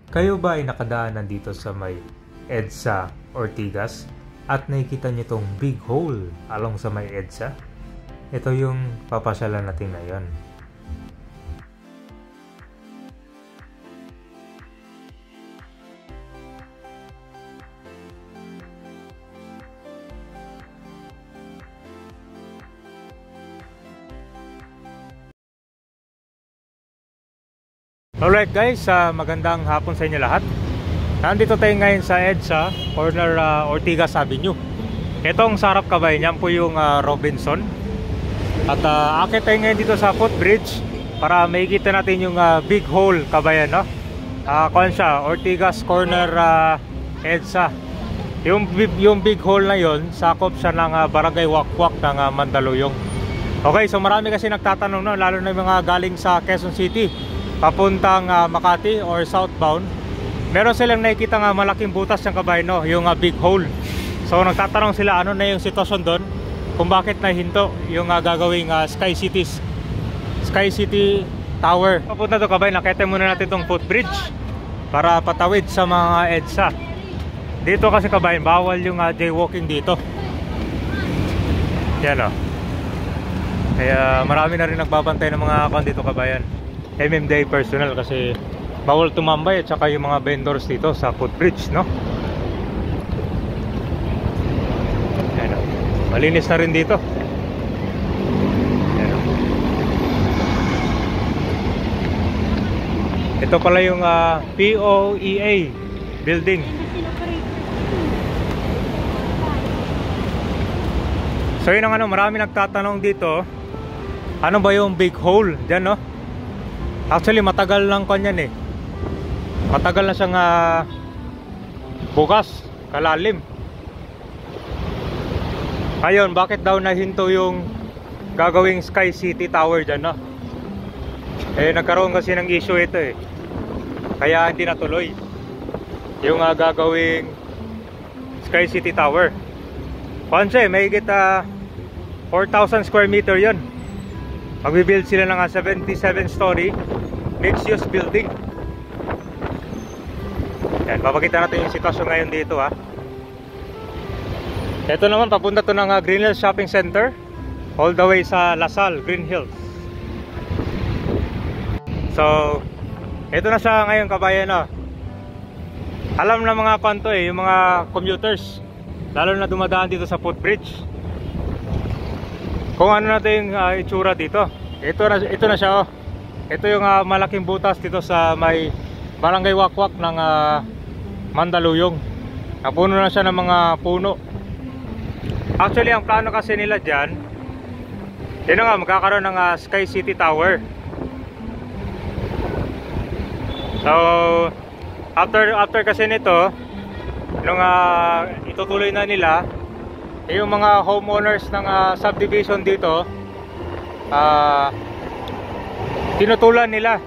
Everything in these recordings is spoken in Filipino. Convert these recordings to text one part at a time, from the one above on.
Kayo ba ay nakadaanan dito sa may EDSA Ortigas at nakikita niyo tong big hole along sa may EDSA? Ito yung papasyalan natin ngayon. Alright guys, magandang hapon sa inyo lahat. Nandito tayo ngayon sa EDSA, corner Ortigas Avenue. Itong sarap kabay niyan po yung Robinson. At akit tayo ngayon dito sa footbridge para makikita natin yung big hole kabayan, no? Kuan siya, Ortigas corner EDSA. Yung big hole na yon, sakop siya ng Barangay Wakwak ng Mandaluyong. Okay, so marami kasi nagtatanong, no? Lalo na yung mga galing sa Quezon City papuntang Makati or southbound, meron silang nakikita nga malaking butas ng kabay, no? Yung big hole. So nagtatanong sila ano na yung sitwasyon doon, kung bakit nahinto yung gagawing Sky City Tower. Papunta to kabay, nakita muna natin itong footbridge para patawid sa mga EDSA. Dito kasi kabay, bawal yung jaywalking dito. Yan o. Kaya marami na rin nagbabantay ng mga akon dito kabayan, MMDA personnel, kasi bawal tumambay at saka yung mga vendors dito sa footbridge, no? Ayan, malinis na rin dito. Ayan. Ito pala yung POEA building. So yun ang marami nagtatanong dito, ano ba yung big hole dyan, no? Actually matagal lang kanyan eh. Matagal na siyang bukas, kalalim. Ayun, bakit daw nahinto yung gagawing Sky City Tower dyan, no? Eh nagkaroon kasi ng issue ito eh, kaya hindi natuloy yung gagawing Sky City Tower. Panse, may higit 4,000 square meter yon. Magbibuild sila ng 77-story mixed-use building. Yan, papakita natin yung sitwasyon ngayon dito, ha. Ito naman, papunta to ng Green Hills Shopping Center, all the way sa Lasal, Green Hills. So, ito na siya ngayon kabayan, no. Alam na mga kanto eh, yung mga commuters, lalo na dumadaan dito sa footbridge, kung ano natin yung itsura dito. Ito na siya, oh. Ito yung malaking butas dito sa may Barangay Wakwak ng Mandaluyong. Napuno na siya ng mga puno. Actually ang plano kasi nila dyan, yun nga, magkakaroon ng Sky City Tower. So after kasi nito, nung itutuloy na nila, yung mga homeowners ng subdivision dito, tinutulan nila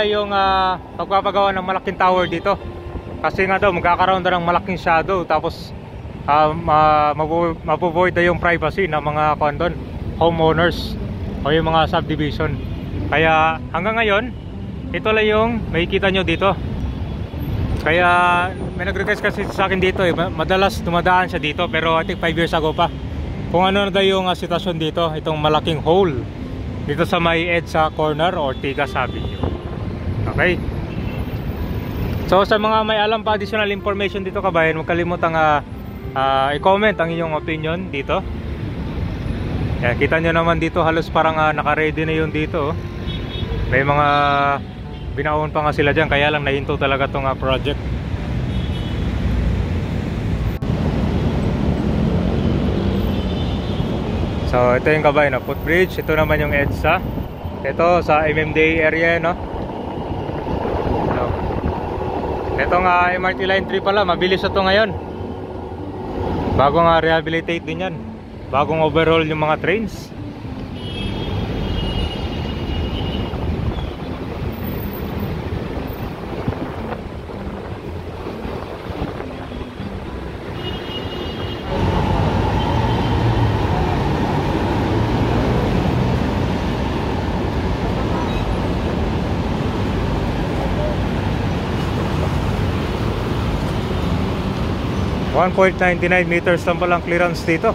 yung pagpapagawa ng malaking tower dito, kasi nga daw magkakaroon daw ng malaking shadow, tapos mapovoid na yung privacy ng mga condon homeowners o yung mga subdivision. Kaya hanggang ngayon, ito lang yung makikita nyo dito. Kaya may nag-request kasi sa akin dito eh, madalas dumadaan siya dito, pero I think 5 years ago pa, kung ano na daw yung sitwasyon dito, itong malaking hole dito sa may EDSA corner Ortigas Avenue. Okay, so sa mga may alam pa additional information dito kabayan, huwag kalimutang i-comment ang inyong opinion dito. Yan, kita nyo naman dito, halos parang naka-ready na yun dito, oh. May mga binaon pa nga sila dyan, kaya lang nahinto talaga itong project. So ito yung kabay na footbridge, ito naman yung EDSA. Ito sa MMDA area, no? Ito nga MRT line 3 pala, mabilis ito ngayon. Bago nga rehabilitate din yan, bagong overhaul yung mga trains. 1.99 meters lang palang clearance dito.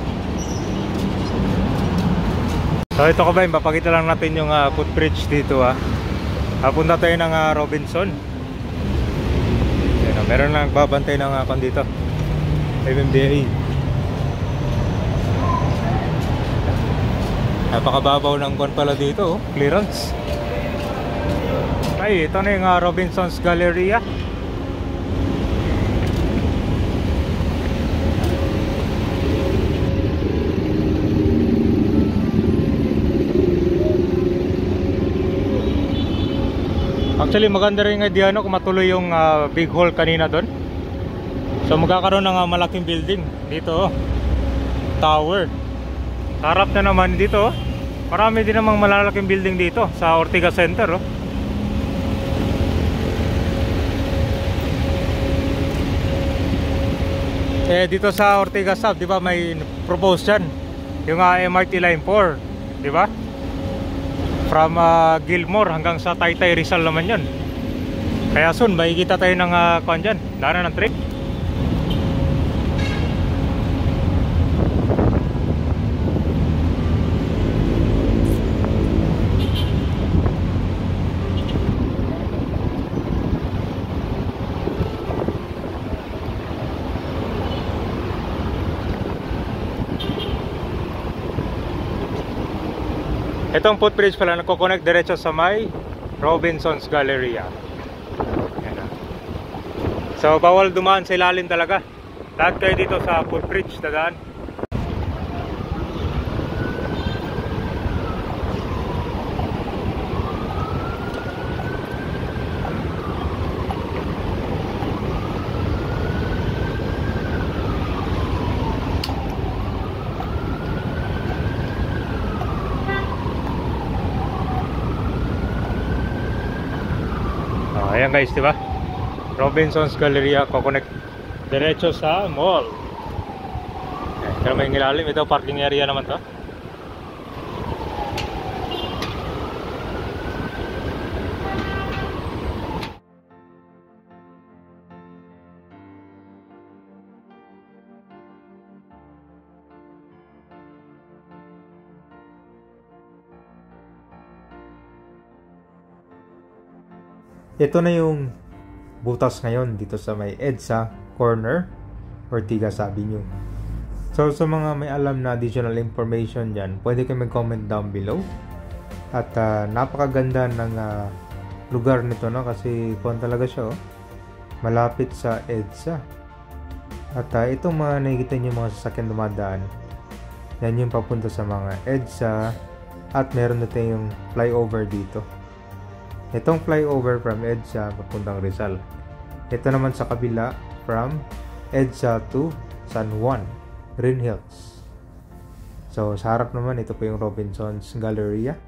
So ito kabayan, mapakita lang natin yung footbridge dito Papunta tayo ng Robinson. Ayan, meron lang nagbabantay ng dito, MMDA. Napakababaw ng kon pala dito, clearance. Ay, ito na yung Robinson's Galleria. Actually maganda rin nga diyan kung matuloy yung big hole kanina doon. So magkakaroon ng malaking building dito, tower. Harap na naman dito, marami din namang malalaking building dito sa Ortigas Center. Dito sa Ortigas South, di ba, may propose dyan yung MRT Line 4, di ba? From Gilmore hanggang sa Taytay Rizal naman yun. Kaya soon makikita tayo ng kuan dyan, daanan ng train. Itong footbridge pala nagko-connect diretso sa may Robinson's Galleria. Ayan na. So bawal dumaan sa ilalim talaga. Lahat kayo dito sa footbridge dadaan. Ayan guys, diba? Robinson's Galleria, connect diretso sa mall. Pero may ilalim, ito parking area naman to. Ito na yung butas ngayon dito sa may EDSA corner, Ortigas Avenue. So sa mga may alam na additional information dyan, pwede kayo mag-comment down below. At napakaganda ng lugar nito, no? Kasi kung talaga siya, malapit sa EDSA. At itong mga nakikita nyo mga sasakyan dumadaan, yan yung papunta sa mga EDSA. At meron na tayong flyover dito. Itong flyover from EDSA papuntang Rizal. Ito naman sa kabila from EDSA to San Juan, Green Hills. So sa harap naman ito po yung Robinson's Galleria.